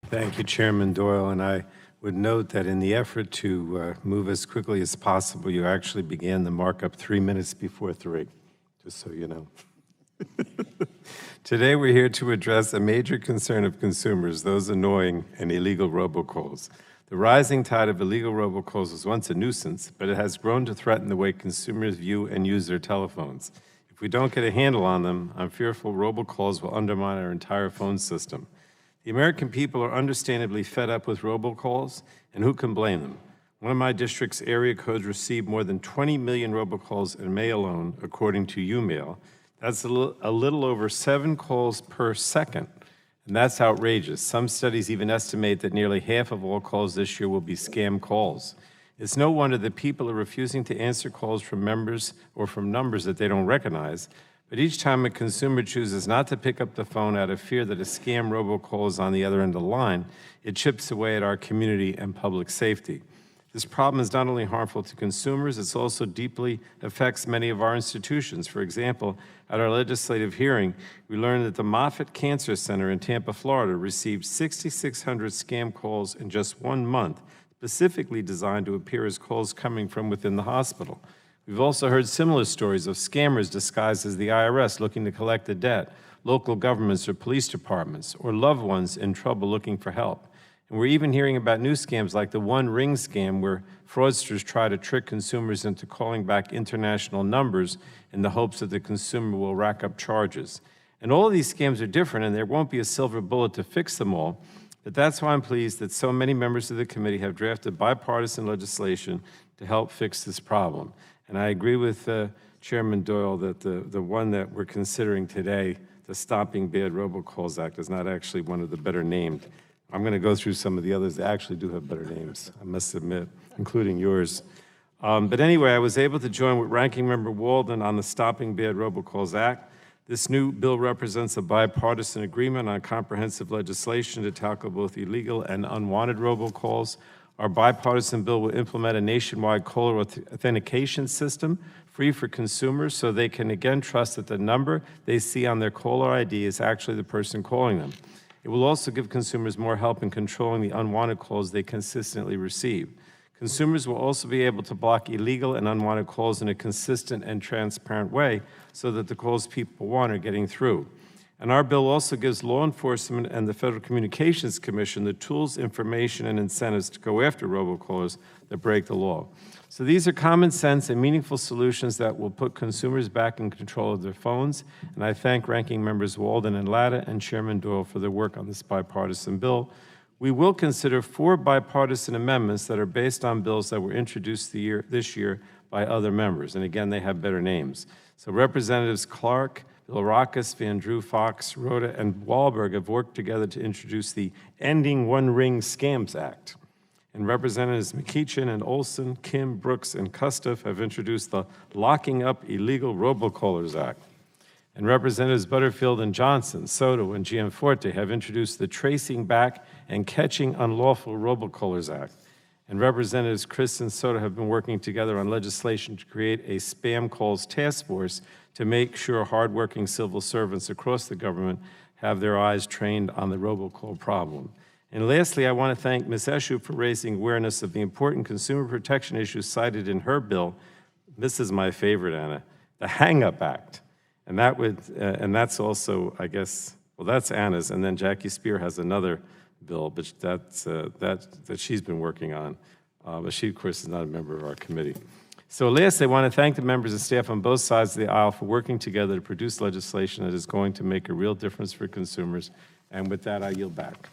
Thank you, Chairman Doyle. And I would note that in the effort to move as quickly as possible, you actually began the markup 3 minutes before 3, just so you know. Today, we're here to address a major concern of consumers, those annoying and illegal robocalls. The rising tide of illegal robocalls was once a nuisance, but it has grown to threaten the way consumers view and use their telephones. If we don't get a handle on them, I'm fearful robocalls will undermine our entire phone system. The American people are understandably fed up with robocalls, and who can blame them? One of my district's area codes received more than 20 million robocalls in May alone, according to UMail. That's a little over 7 calls per second, and that's outrageous. Some studies even estimate that nearly half of all calls this year will be scam calls. It's no wonder that people are refusing to answer calls from members or from numbers that they don't recognize, but each time a consumer chooses not to pick up the phone out of fear that a scam robocall is on the other end of the line, it chips away at our community and public safety. This problem is not only harmful to consumers, it also deeply affects many of our institutions. For example, at our legislative hearing, we learned that the Moffitt Cancer Center in Tampa, Florida, received 6,600 scam calls in just 1 month, specifically designed to appear as calls coming from within the hospital. We've also heard similar stories of scammers disguised as the IRS looking to collect a debt, local governments or police departments, or loved ones in trouble looking for help. And we're even hearing about new scams like the One Ring scam, where fraudsters try to trick consumers into calling back international numbers in the hopes that the consumer will rack up charges. And all of these scams are different, and there won't be a silver bullet to fix them all. But that's why I'm pleased that so many members of the committee have drafted bipartisan legislation to help fix this problem. And I agree with Chairman Doyle that the one that we're considering today, the Stopping Bad Robocalls Act, is not actually one of the better named. I'm going to go through some of the others that actually do have better names, I must admit, including yours. But anyway, I was able to join with Ranking Member Walden on the Stopping Bad Robocalls Act. This new bill represents a bipartisan agreement on comprehensive legislation to tackle both illegal and unwanted robocalls. Our bipartisan bill will implement a nationwide caller authentication system free for consumers so they can again trust that the number they see on their caller ID is actually the person calling them. It will also give consumers more help in controlling the unwanted calls they consistently receive. Consumers will also be able to block illegal and unwanted calls in a consistent and transparent way so that the calls people want are getting through. And our bill also gives law enforcement and the Federal Communications Commission the tools, information, and incentives to go after robocallers that break the law. So these are common sense and meaningful solutions that will put consumers back in control of their phones. And I thank Ranking Members Walden and Latta and Chairman Doyle for their work on this bipartisan bill. We will consider 4 bipartisan amendments that are based on bills that were introduced this year by other members. And again, they have better names. So Representatives Clark, Bilrakis, Van Drew, Fox, Rhoda, and Wahlberg have worked together to introduce the Ending One Ring Scams Act. And Representatives McEachin and Olson, Kim, Brooks, and Kustoff have introduced the Locking Up Illegal Robocallers Act. And Representatives Butterfield and Johnson, Soto, and Gianforte have introduced the Tracing Back and Catching Unlawful Robocallers Act. And Representatives Chris and Soto have been working together on legislation to create a spam calls task force to make sure hardworking civil servants across the government have their eyes trained on the robocall problem. And lastly, I want to thank Ms. Eshoo for raising awareness of the important consumer protection issues cited in her bill. This is my favorite, Anna, the Hang-Up Act. And that's also, I guess, well, that's Anna's, and then Jackie Spear has another bill, but that she's been working on. But she, of course, is not a member of our committee. So lastly, I want to thank the members and staff on both sides of the aisle for working together to produce legislation that is going to make a real difference for consumers. And with that, I yield back.